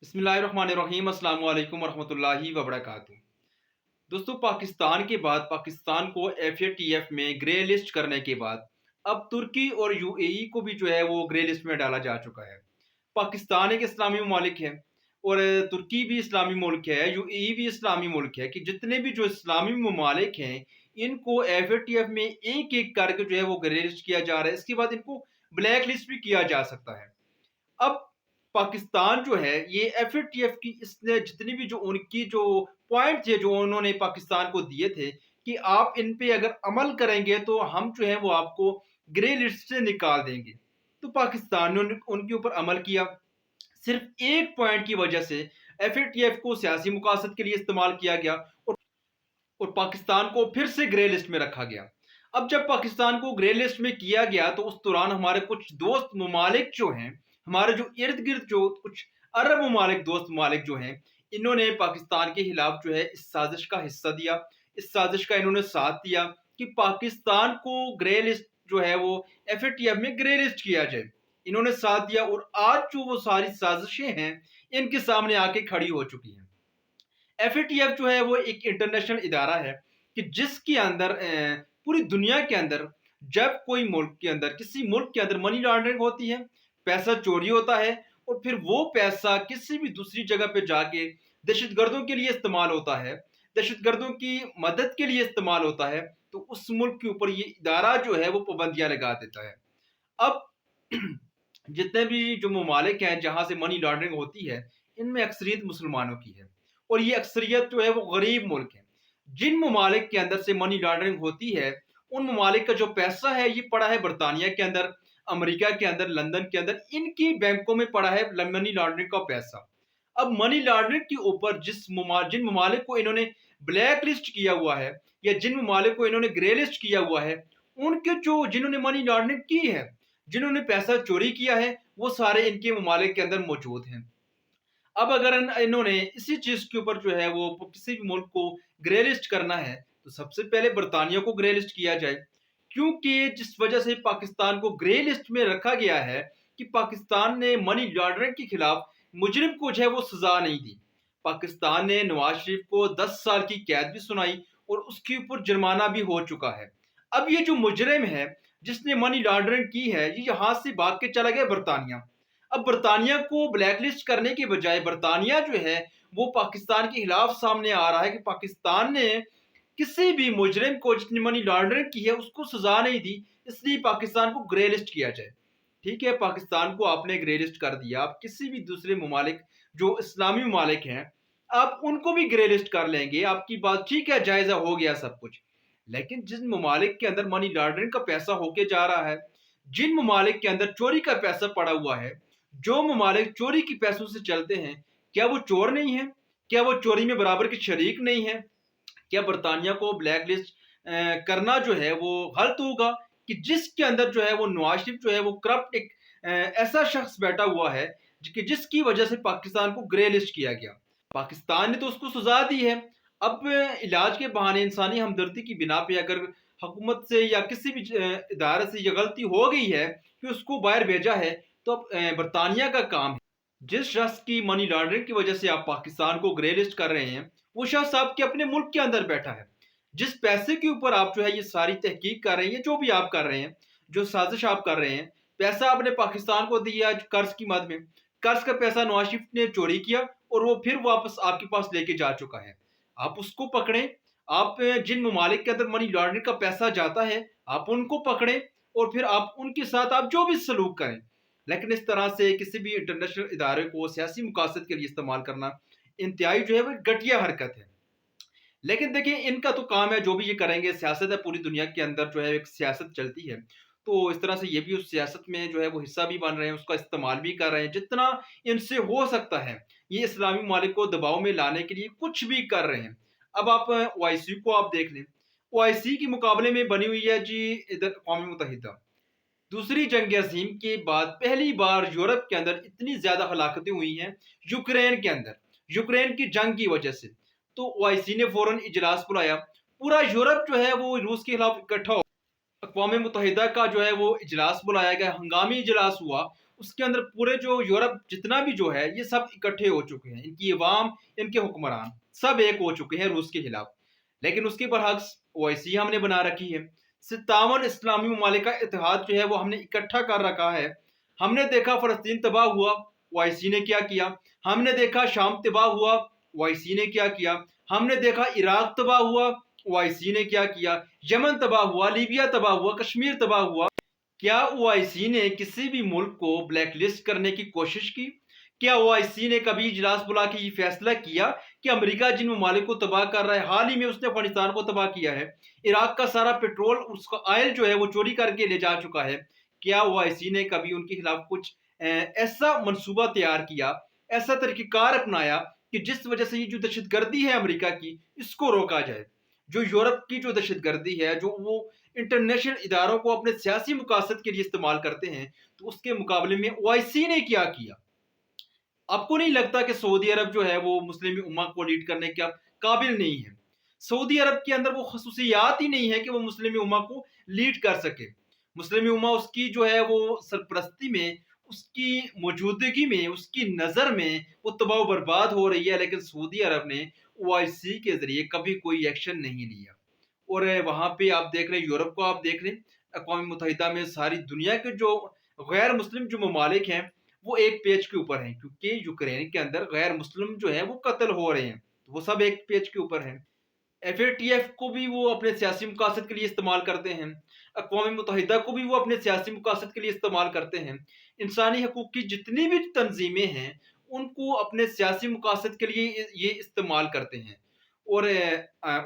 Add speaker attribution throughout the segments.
Speaker 1: बिस्मिल्लाहिर्रहमानिर्रहीम अस्सलाम वालेकुम वरहमतुल्लाहि वबरकातुहू। दोस्तों, पाकिस्तान के बाद पाकिस्तान को एफएटीएफ में ग्रे लिस्ट करने के बाद अब तुर्की और यूएई को भी जो है वो ग्रे लिस्ट में डाला जा चुका है। पाकिस्तान एक इस्लामी ममालिक है और तुर्की भी इस्लामी मुल्क है, यूएई भी इस्लामी मुल्क है कि जितने भी जो इस्लामी ममालिक हैं इनको एफएटीएफ में एक एक करके जो है वो ग्रे लिस्ट किया जा रहा है। इसके बाद इनको ब्लैक लिस्ट भी किया जा सकता है। अब पाकिस्तान जो है ये एफएटीएफ की इसने जितनी भी जो उनकी जो पॉइंट थे जो उन्होंने पाकिस्तान को दिए थे कि आप इन पे अगर अमल करेंगे तो हम जो है वो आपको ग्रे लिस्ट से निकाल देंगे। तो पाकिस्तान ने उनके ऊपर अमल किया। सिर्फ एक पॉइंट की वजह से एफएटीएफ को सियासी मुकासद के लिए इस्तेमाल किया गया और पाकिस्तान को फिर से ग्रे लिस्ट में रखा गया। अब जब पाकिस्तान को ग्रे लिस्ट में किया गया तो उस दौरान हमारे कुछ दोस्त ममालिक जो हैं, हमारे जो इर्द गिर्द जो कुछ अरब ममालिक दोस्त ममालिक जो हैं, इन्होंने पाकिस्तान के खिलाफ जो है इस साजिश का हिस्सा दिया, इस साजिश का इन्होंने साथ दिया कि पाकिस्तान को ग्रे लिस्ट जो है वो एफएटीएफ में ग्रे लिस्ट किया जाए। इन्होंने साथ दिया और आज जो वो सारी साजिशें हैं इनके सामने आके खड़ी हो चुकी हैं। एफएटीएफ जो है वो एक इंटरनेशनल इदारा है कि जिसके अंदर पूरी दुनिया के अंदर जब कोई मुल्क के अंदर किसी मुल्क के अंदर मनी लॉन्ड्रिंग होती है, पैसा चोरी होता है और फिर वो पैसा किसी भी दूसरी जगह पे जाके दहशतगर्दों के लिए इस्तेमाल होता है, दहशतगर्दों की मदद के लिए इस्तेमाल होता है, तो उस मुल्क के ऊपर ये इदारा जो है वो पाबंदियां लगा देता है। अब जितने भी जो ममालिक हैं जहाँ से मनी लॉन्ड्रिंग होती है इनमें अक्सरियत मुसलमानों की है और ये अक्सरियत जो है वो गरीब मुल्क है। जिन ममालिक के अंदर से मनी लॉन्ड्रिंग होती है उन ममालिक का जो पैसा है ये पड़ा है बरतानिया के अंदर, अमेरिका के अंदर, लंदन के अंदर, इनकी बैंकों में पड़ा है मनी लॉन्ड्रिंग का पैसा। अब मनी लॉन्ड्रिंग के ऊपर जिन ममालिक को इन्होंने ब्लैक लिस्ट किया हुआ है या जिन ममालिक को इन्होंने ग्रे लिस्ट किया हुआ है, उनके जो जिन्होंने मनी लॉन्ड्रिंग की है, जिन्होंने पैसा चोरी किया है, वो सारे इनके ममालिक के अंदर मौजूद हैं। अब अगर इन्होंने इसी चीज के ऊपर जो है वो किसी भी मुल्क को ग्रे लिस्ट करना है तो सबसे पहले बरतानिया को ग्रे लिस्ट किया जाए, क्योंकि जिस वजह से पाकिस्तान को ग्रे लिस्ट में रखा गया है कि पाकिस्तान ने मनी लॉन्ड्रिंग के खिलाफ मुजरिम को जो है वो सजा नहीं दी। पाकिस्तान ने नवाज शरीफ को 10 साल की कैद भी सुनाई और उसके ऊपर जुर्माना भी हो चुका है। अब ये जो मुजरिम है जिसने मनी लॉन्ड्रिंग की है ये यहाँ से भाग के चला गया बरतानिया। अब बरतानिया को ब्लैकलिस्ट करने के बजाय बरतानिया जो है वो पाकिस्तान के खिलाफ सामने आ रहा है कि पाकिस्तान ने किसी भी मुजरिम को जिसने मनी लॉन्ड्रिंग की है उसको सजा नहीं दी, इसलिए पाकिस्तान को ग्रे लिस्ट किया जाए। ठीक है, पाकिस्तान को आपने ग्रे लिस्ट कर दिया, आप किसी भी दूसरे ममालिक जो इस्लामी ममालिक हैं आप उनको भी ग्रे लिस्ट कर लेंगे, आपकी बात ठीक है, जायजा हो गया सब कुछ। लेकिन जिन ममालिक के अंदर मनी लॉन्ड्रिंग का पैसा होके जा रहा है, जिन ममालिक के अंदर चोरी का पैसा पड़ा हुआ है, जो ममालिक चोरी के पैसों से चलते हैं, क्या वो चोर नहीं है? क्या वो चोरी में बराबर के शरीक नहीं है? क्या बरतानिया को ब्लैक लिस्ट करना जो है वो गलत होगा कि जिसके अंदर जो है वो नवाज शरीफ जो है वो करप्ट एक ऐसा शख्स बैठा हुआ है जिसकी वजह से पाकिस्तान को ग्रे लिस्ट किया गया। पाकिस्तान ने तो उसको सजा दी है। अब इलाज के बहाने इंसानी हमदर्दी की बिना पे अगर हुकूमत से या किसी भी इदारे से ये गलती हो गई है कि उसको बाहर भेजा है तो अब बरतानिया का काम है। जिस शख्स की मनी लॉन्ड्रिंग की वजह से आप पाकिस्तान को ग्रे लिस्ट कर रहे हैं वो शख्स आपके अपने मुल्क के अंदर बैठा है। जिस पैसे के ऊपर आप जो है ये सारी तहकीक कर रहे हैं, जो भी आप कर रहे हैं, जो साजिश आप कर रहे हैं, पैसा आपने पाकिस्तान को दिया कर्ज की मद में, कर्ज का पैसा नवाज शरीफ ने चोरी किया और वो फिर वापस आपके पास लेके जा चुका है। आप उसको पकड़ें, आप जिन ममालिक के अंदर मनी लॉन्ड्रिंग का पैसा जाता है आप उनको पकड़ें और फिर आप उनके साथ आप जो भी सलूक करें। लेकिन इस तरह से किसी भी इंटरनेशनल इदारे को सियासी मुकासद के लिए इस्तेमाल करना इंतहाई जो है वो घटिया हरकत है। लेकिन देखिए इनका तो काम है, जो भी ये करेंगे, सियासत है, पूरी दुनिया के अंदर जो है एक सियासत चलती है, तो इस तरह से ये भी उस सियासत में जो है वो हिस्सा भी बन रहे हैं, उसका इस्तेमाल भी कर रहे हैं, जितना इनसे हो सकता है ये इस्लामी ममालिक को दबाव में लाने के लिए कुछ भी कर रहे हैं। अब आप ओआईसी को आप देख लें, ओआईसी के मुकाबले में बनी हुई है जी इधर अक़वाम मुत्तहिदा। दूसरी जंग अज़ीम के बाद पहली बार यूरोप के अंदर इतनी ज्यादा हलाकतें हुई हैं यूक्रेन के अंदर, यूक्रेन की जंग की वजह से। तो ओआईसी ने फौरन इजलास बुलाया, पूरा यूरोप जो है वो रूस के खिलाफ इकट्ठा हो, अक़वाम मुत्तहिदा का जो है वो इजलास बुलाया गया, हंगामी इजलास हुआ। اس کے اندر پورے جو یورپ جتنا بھی جو ہے یہ سب اکٹھے ہو چکے ہیں، ان کی عوام، ان کے حکمران سب ایک ہو چکے ہیں روس کے خلاف۔ لیکن اس کے برعکس OIC ہم نے بنا رکھی ہے، 57 اسلامی ممالک کا اتحاد جو ہے وہ ہم نے اکٹھا کر رکھا ہے۔ ہم نے دیکھا فلسطین تباہ ہوا، OIC نے کیا کیا؟ ہم نے دیکھا شام تباہ ہوا، OIC نے کیا کیا؟ ہم نے دیکھا عراق تباہ ہوا، OIC نے کیا کیا؟ یمن تباہ ہوا، لیبیا تباہ ہوا، کشمیر تباہ ہوا۔ کیا OIC نے کسی بھی ملک کو بلیک لسٹ کرنے کی کوشش کی؟ کیا OIC نے کبھی اجلاس بلا کے یہ فیصلہ کیا کہ امریکہ جن ممالک کو تباہ کر رہا ہے، حال ہی میں اس نے افغانستان کو تباہ کیا ہے، عراق کا سارا پیٹرول، اس کا آئل جو ہے وہ چوری کر کے لے جا چکا ہے، کیا OIC نے کبھی ان کے خلاف کچھ ایسا منصوبہ تیار کیا، ایسا طریقہ کار اپنایا کہ جس وجہ سے یہ جو دہشت گردی ہے امریکہ کی، اس کو روکا جائے؟ جو یورپ کی جو دہشت گردی ہے، جو وہ انٹرنیشنل اداروں کو اپنے سیاسی مقاصد کے لیے استعمال کرتے ہیں، تو اس کے مقابلے میں OIC نے کیا کیا؟ آپ کو نہیں لگتا کہ سعودی عرب جو ہے وہ مسلم امہ کو لیڈ کرنے کے قابل نہیں ہے؟ سعودی عرب کے اندر وہ خصوصیات ہی نہیں ہے کہ وہ مسلم امہ کو لیڈ کر سکے۔ مسلم امہ اس کی جو ہے وہ سرپرستی میں، اس کی موجودگی میں، اس کی نظر میں وہ تباہ و برباد ہو رہی ہے، لیکن سعودی عرب نے OIC کے ذریعے کبھی کوئی ایکشن نہیں لیا۔ اور وہاں پہ آپ دیکھ لیں، یورپ کو آپ دیکھ لیں، اقوام متحدہ میں ساری دنیا کے جو غیر مسلم جو ممالک ہیں وہ ایک پیج کے اوپر ہیں، کیونکہ یوکرین کے اندر غیر مسلم جو ہیں وہ قتل ہو رہے ہیں، وہ سب ایک پیج کے اوپر ہیں۔ FATF کو بھی وہ اپنے سیاسی مقاصد کے لیے استعمال کرتے ہیں، اقوام متحدہ کو بھی وہ اپنے سیاسی مقاصد کے لیے استعمال کرتے ہیں، انسانی حقوق کی جتنی بھی تنظیمیں ہیں ان کو اپنے سیاسی مقاصد کے لیے یہ استعمال کرتے ہیں۔ اور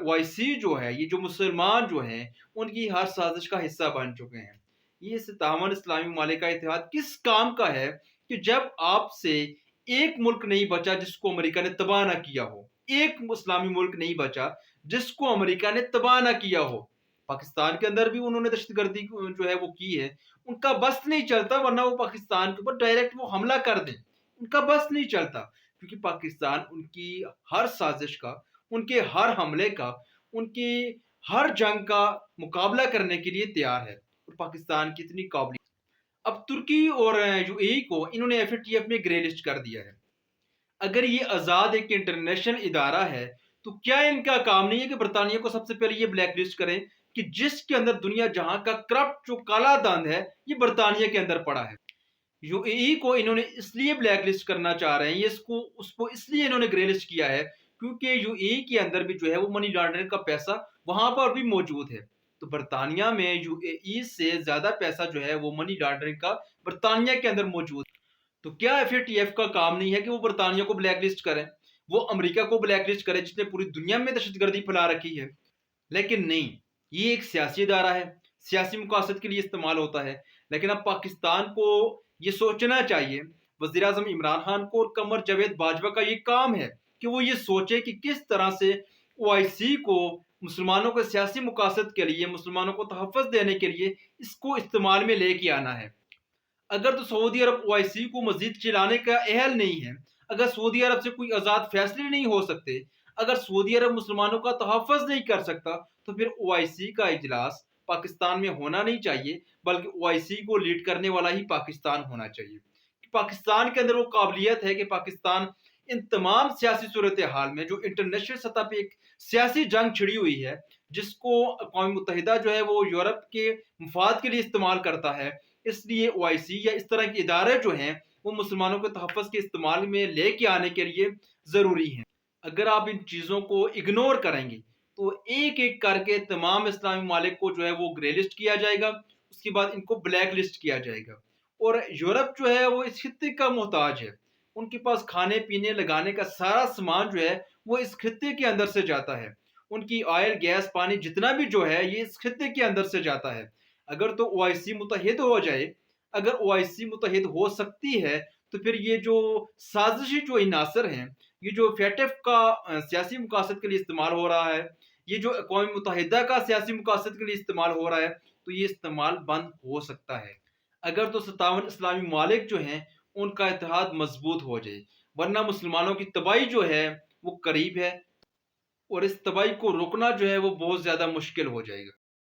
Speaker 1: OIC جو ہے، یہ جو مسلمان جو ہیں ان کی ہر سازش کا حصہ بن چکے ہیں۔ یہ 57 اسلامی ممالک کا اتحاد کس کام کا ہے کہ جب آپ سے ایک ملک نہیں بچا جس کو امریکہ نے تباہ نہ کیا ہو، ایک اسلامی ملک نہیں بچا جس کو امریکہ نے تباہ نہ کیا ہو۔ پاکستان کے اندر بھی انہوں نے دہشت گردی جو ہے وہ کی ہے، ان کا بس نہیں چلتا، ورنہ وہ پاکستان کے اوپر ڈائریکٹ وہ حملہ کر دیں، ان کا بس نہیں چلتا، کیونکہ پاکستان ان کی ہر سازش کا، ان کے ہر حملے کا، ان کی ہر جنگ کا مقابلہ کرنے کے لیے تیار ہے، اور پاکستان کی اتنی قابلیت۔ اب ترکی اور UAE کو انہوں نے FATF میں گرے لسٹ کر دیا ہے۔ اگر یہ آزاد ایک انٹرنیشنل ادارہ ہے تو کیا ان کا کام نہیں ہے کہ برطانیہ کو سب سے پہلے یہ بلیک لسٹ کریں کہ جس کے اندر دنیا جہاں کا کرپٹ جو کالا دھن ہے یہ برطانیہ کے اندر پڑا ہے؟ UAE کو انہوں نے اس لیے بلیک لسٹ کرنا چاہ رہے ہیں، اس کو اس لیے انہوں نے گرے لسٹ کیا ہے کیونکہ UAE کے اندر بھی جو ہے وہ منی لانڈرنگ کا پیسہ وہاں پر بھی موجود ہے۔ تو برطانیہ میں UAE سے زیادہ پیسہ جو ہے وہ منی لانڈرنگ کا برطانیہ کے اندر موجود ہے۔ تو کیا FATF کا کام نہیں ہے کہ وہ برطانیہ کو بلیک لسٹ کریں، وہ امریکہ کو بلیک لسٹ کرے جس نے پوری دنیا میں دہشت گردی پھیلا رکھی ہے؟ لیکن نہیں، یہ ایک سیاسی ادارہ ہے، سیاسی مقاصد کے لیے استعمال ہوتا ہے۔ لیکن اب پاکستان کو یہ سوچنا چاہیے، وزیر اعظم عمران خان کو اور قمر جاوید باجوہ کا یہ کام ہے کہ وہ یہ سوچے کہ کس طرح سے OIC کو مسلمانوں کے سیاسی مقاصد کے لیے، مسلمانوں کو تحفظ دینے کے لیے اس کو استعمال میں لے کے آنا ہے۔ اگر تو سعودی عرب OIC کو مزید چلانے کا اہل نہیں ہے، اگر سعودی عرب سے کوئی آزاد فیصلے نہیں ہو سکتے، اگر سعودی عرب مسلمانوں کا تحفظ نہیں کر سکتا، تو پھر OIC کا اجلاس پاکستان میں ہونا نہیں چاہیے، بلکہ OIC کو لیڈ کرنے والا ہی پاکستان ہونا چاہیے۔ پاکستان کے اندر وہ قابلیت ہے کہ پاکستان ان تمام سیاسی صورتحال میں جو انٹرنیشنل سطح پہ ایک سیاسی جنگ چھڑی ہوئی ہے، جس کو اقوام متحدہ جو ہے وہ یورپ کے مفاد کے لیے استعمال کرتا ہے، اس لیے OIC یا اس طرح کے ادارے جو ہیں وہ مسلمانوں کے تحفظ کے استعمال میں لے کے آنے کے لیے ضروری ہیں۔ اگر آپ ان چیزوں کو اگنور کریں گے تو ایک ایک کر کے تمام اسلامی ممالک کو جو ہے وہ گرے لسٹ کیا جائے گا، اس کے بعد ان کو بلیک لسٹ کیا جائے گا۔ اور یورپ جو ہے وہ اس خطے کا محتاج ہے، ان کے پاس کھانے پینے لگانے کا سارا سامان جو ہے وہ اس خطے کے اندر سے جاتا ہے، ان کی آئل گیس پانی جتنا بھی جو ہے یہ اس خطے کے اندر سے جاتا ہے۔ اگر تو OIC متحد ہو جائے، اگر OIC متحد ہو سکتی ہے، تو پھر یہ جو سازشی جو عناصر ہیں، یہ جو FATF کا سیاسی مقاصد کے لیے استعمال ہو رہا ہے، یہ جو اقوام متحدہ کا سیاسی مقاصد کے لیے استعمال ہو رہا ہے، تو یہ استعمال بند ہو سکتا ہے اگر تو 57 اسلامی ممالک جو ہیں ان کا اتحاد مضبوط ہو جائے، ورنہ مسلمانوں کی تباہی جو ہے وہ قریب ہے، اور اس تباہی کو روکنا جو ہے وہ بہت زیادہ مشکل ہو جائے گا۔